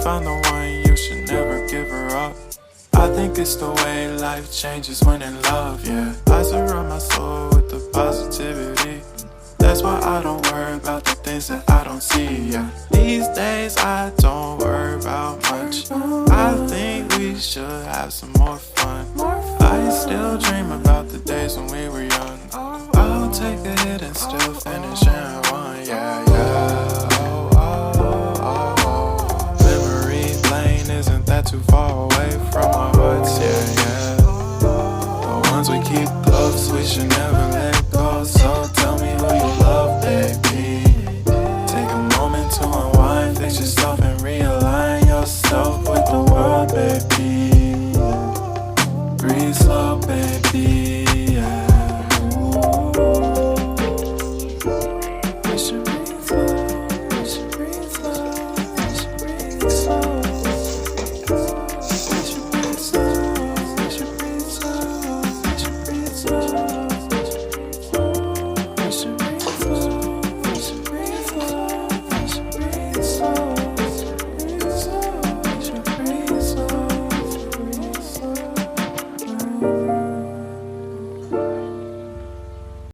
found the one, you should never give her up. I think it's the way life changes when in love, yeah. I surround my soul with the positivity. That's why I don't worry about the things that I don't see, yeah. These days I don't worry about much. I think we should have some more fun. I still dream about the days when we were young. I'll take a hit and still finish in one, yeah, yeah. Oh, oh, oh, oh. Memory lane, isn't that too far away from us?